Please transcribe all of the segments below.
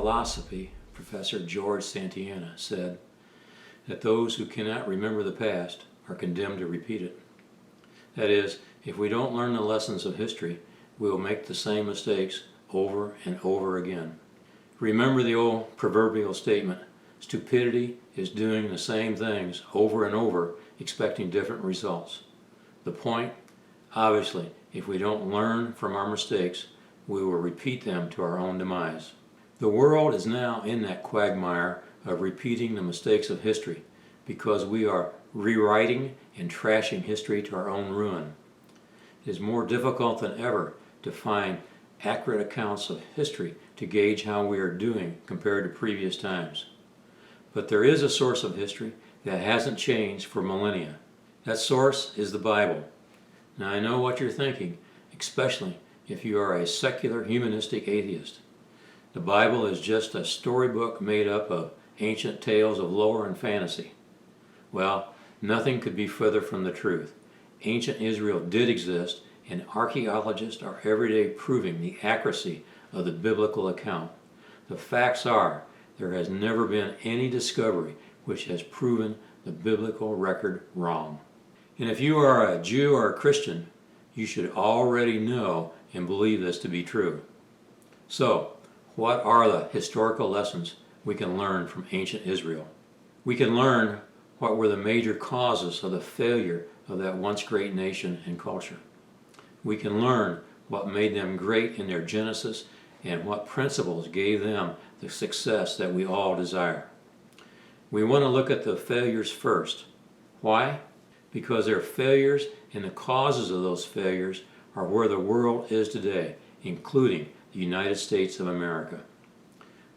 philosophy, Professor George Santayana, said that those who cannot remember the past are condemned to repeat it. That is, if we don't learn the lessons of history, we will make the same mistakes over and over again. Remember the old proverbial statement, stupidity is doing the same things over and over, expecting different results. The point? Obviously, if we don't learn from our mistakes, we will repeat them to our own demise. The world is now in that quagmire of repeating the mistakes of history because we are rewriting and trashing history to our own ruin. It is more difficult than ever to find accurate accounts of history to gauge how we are doing compared to previous times. But there is a source of history that hasn't changed for millennia. That source is the Bible. Now I know what you're thinking, especially if you are a secular humanistic atheist. The Bible is just a storybook made up of ancient tales of lore and fantasy. Well, nothing could be further from the truth. Ancient Israel did exist, and archaeologists are every day proving the accuracy of the biblical account. The facts are, there has never been any discovery which has proven the biblical record wrong. And if you are a Jew or a Christian, you should already know and believe this to be true. So, what are the historical lessons we can learn from ancient Israel? We can learn what were the major causes of the failure of that once great nation and culture. We can learn what made them great in their genesis and what principles gave them the success that we all desire. We want to look at the failures first. Why? Because their failures and the causes of those failures are where the world is today, including the United States of America.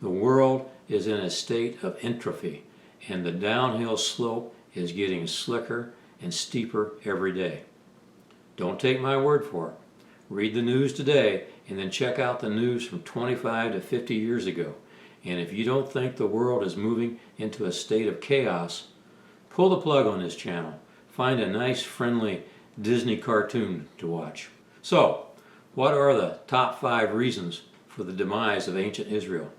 The world is in a state of entropy, and the downhill slope is getting slicker and steeper every day. Don't take my word for it. Read the news today and then check out the news from 25 to 50 years ago. And if you don't think the world is moving into a state of chaos, pull the plug on this channel. Find a nice, friendly Disney cartoon to watch. So, what are the top 5 reasons for the demise of ancient Israel?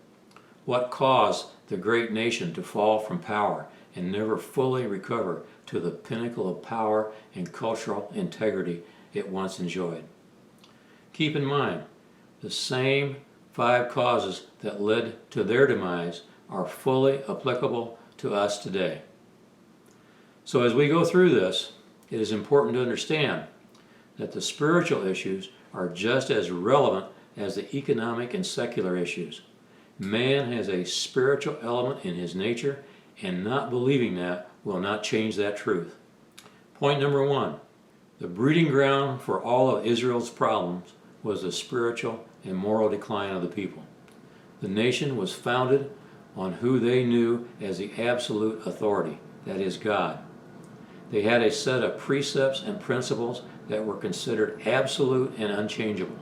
What caused the great nation to fall from power and never fully recover to the pinnacle of power and cultural integrity it once enjoyed? Keep in mind, the same 5 causes that led to their demise are fully applicable to us today. So as we go through this, it is important to understand that the spiritual issues are just as relevant as the economic and secular issues. Man has a spiritual element in his nature, and not believing that will not change that truth. Point number 1. The breeding ground for all of Israel's problems was the spiritual and moral decline of the people. The nation was founded on who they knew as the absolute authority, that is God. They had a set of precepts and principles that were considered absolute and unchangeable.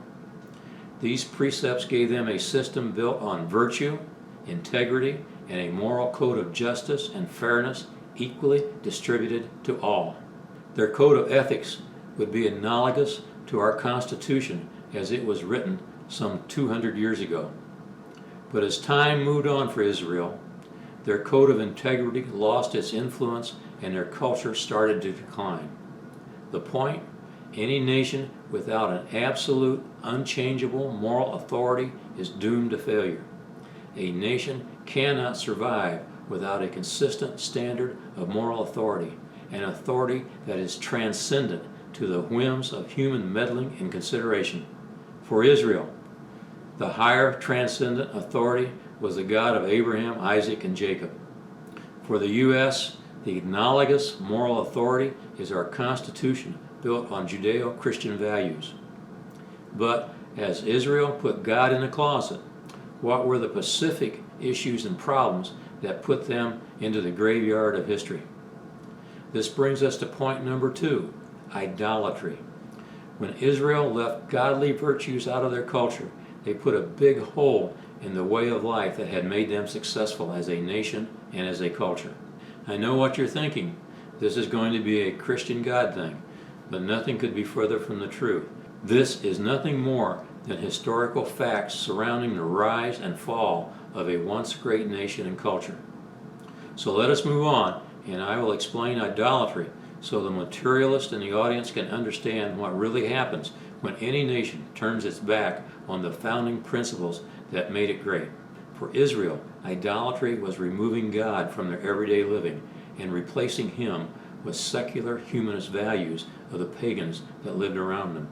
These precepts gave them a system built on virtue, integrity, and a moral code of justice and fairness equally distributed to all. Their code of ethics would be analogous to our Constitution as it was written some 200 years ago. But as time moved on for Israel, their code of integrity lost its influence and their culture started to decline. The point? Any nation without an absolute, unchangeable moral authority is doomed to failure. A nation cannot survive without a consistent standard of moral authority, an authority that is transcendent to the whims of human meddling and consideration. For Israel, the higher transcendent authority was the God of Abraham, Isaac, and Jacob. For the U.S., the analogous moral authority is our Constitution built on Judeo-Christian values. But as Israel put God in the closet, what were the specific issues and problems that put them into the graveyard of history? This brings us to point number 2, idolatry. When Israel left godly virtues out of their culture, they put a big hole in the way of life that had made them successful as a nation and as a culture. I know what you're thinking. This is going to be a Christian God thing, but nothing could be further from the truth. This is nothing more than historical facts surrounding the rise and fall of a once great nation and culture. So let us move on, and I will explain idolatry so the materialist in the audience can understand what really happens when any nation turns its back on the founding principles that made it great. For Israel, idolatry was removing God from their everyday living and replacing Him with secular humanist values of the pagans that lived around them.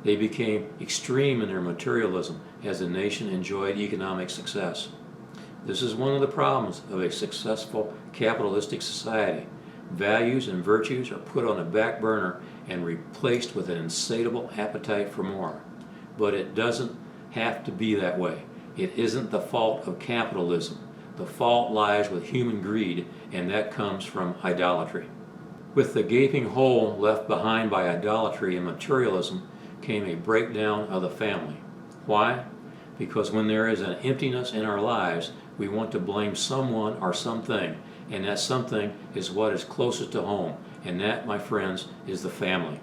They became extreme in their materialism as the nation enjoyed economic success. This is one of the problems of a successful capitalistic society. Values and virtues are put on the back burner and replaced with an insatiable appetite for more. But it doesn't have to be that way. It isn't the fault of capitalism. The fault lies with human greed, and that comes from idolatry. With the gaping hole left behind by idolatry and materialism came a breakdown of the family. Why? Because when there is an emptiness in our lives, we want to blame someone or something, and that something is what is closest to home, and that, my friends, is the family.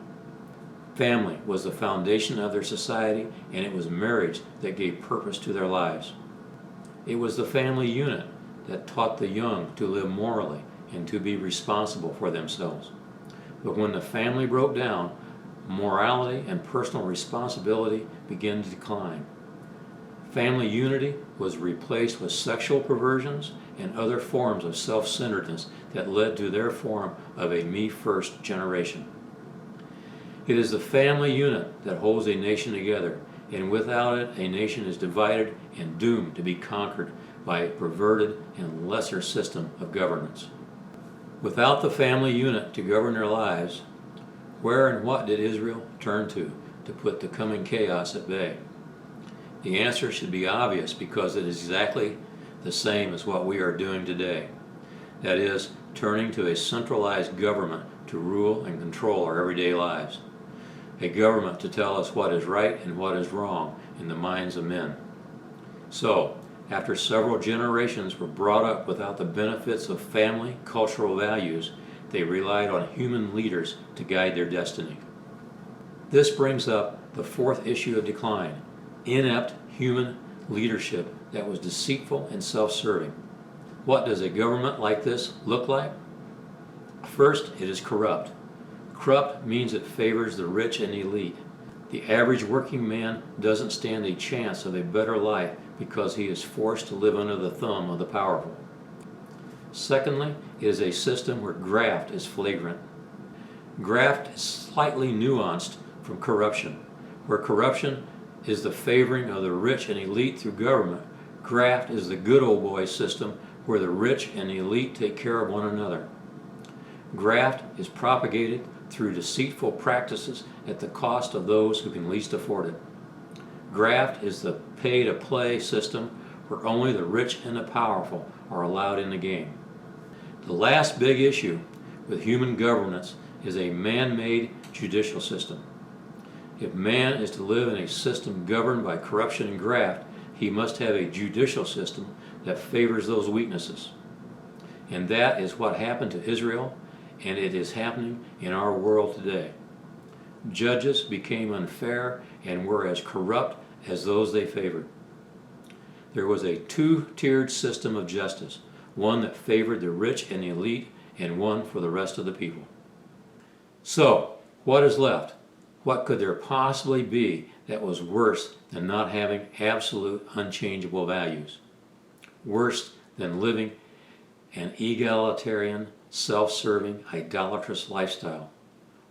Family was the foundation of their society, and it was marriage that gave purpose to their lives. It was the family unit that taught the young to live morally and to be responsible for themselves. But when the family broke down, morality and personal responsibility began to decline. Family unity was replaced with sexual perversions and other forms of self-centeredness that led to their form of a me-first generation. It is the family unit that holds a nation together, and without it, a nation is divided and doomed to be conquered by a perverted and lesser system of governance. Without the family unit to govern their lives, where and what did Israel turn to put the coming chaos at bay? The answer should be obvious because it is exactly the same as what we are doing today. That is, turning to a centralized government to rule and control our everyday lives. A government to tell us what is right and what is wrong in the minds of men. So, after several generations were brought up without the benefits of family cultural values, they relied on human leaders to guide their destiny. This brings up the fourth issue of decline: inept human leadership that was deceitful and self-serving. What does a government like this look like? First, it is corrupt. Corrupt means it favors the rich and elite. The average working man doesn't stand a chance of a better life because he is forced to live under the thumb of the powerful. Secondly, it is a system where graft is flagrant. Graft is slightly nuanced from corruption. Where corruption is the favoring of the rich and elite through government, graft is the good old boy system where the rich and the elite take care of one another. Graft is propagated through deceitful practices at the cost of those who can least afford it. Graft is the pay-to-play system where only the rich and the powerful are allowed in the game. The last big issue with human governance is a man-made judicial system. If man is to live in a system governed by corruption and graft, he must have a judicial system that favors those weaknesses. And that is what happened to Israel, and it is happening in our world today. Judges became unfair and were as corrupt as those they favored. There was a two-tiered system of justice, one that favored the rich and the elite, and one for the rest of the people. So, what is left? What could there possibly be that was worse than not having absolute unchangeable values? Worse than living an egalitarian, self-serving, idolatrous lifestyle?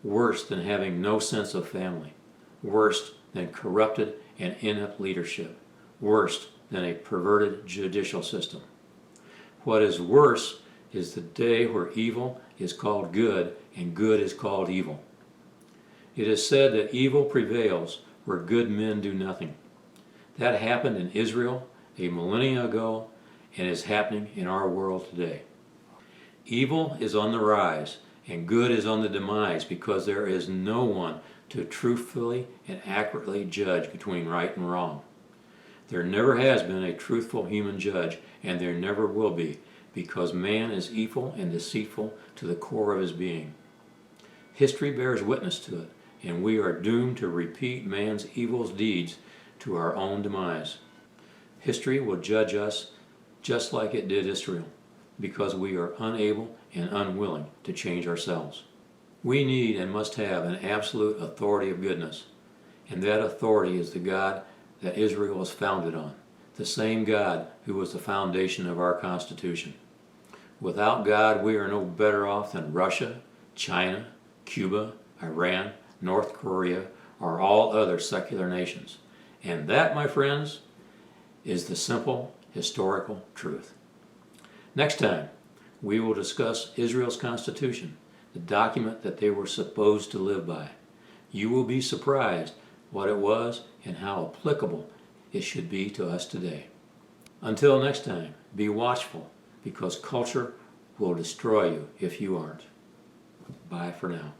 Worse than having no sense of family? Worse than corrupted and inept leadership? Worse than a perverted judicial system? What is worse is the day where evil is called good and good is called evil. It is said that evil prevails where good men do nothing. That happened in Israel a millennia ago and is happening in our world today. Evil is on the rise and good is on the demise because there is no one to truthfully and accurately judge between right and wrong. There never has been a truthful human judge, and there never will be, because man is evil and deceitful to the core of his being. History bears witness to it, and we are doomed to repeat man's evil deeds to our own demise. History will judge us just like it did Israel, because we are unable and unwilling to change ourselves. We need and must have an absolute authority of goodness, and that authority is the God that Israel was founded on, the same God who was the foundation of our Constitution. Without God, we are no better off than Russia, China, Cuba, Iran, North Korea, or all other secular nations. And that, my friends, is the simple historical truth. Next time, we will discuss Israel's Constitution, the document that they were supposed to live by. You will be surprised what it was and how applicable it should be to us today. Until next time, be watchful, because culture will destroy you if you aren't. Bye for now.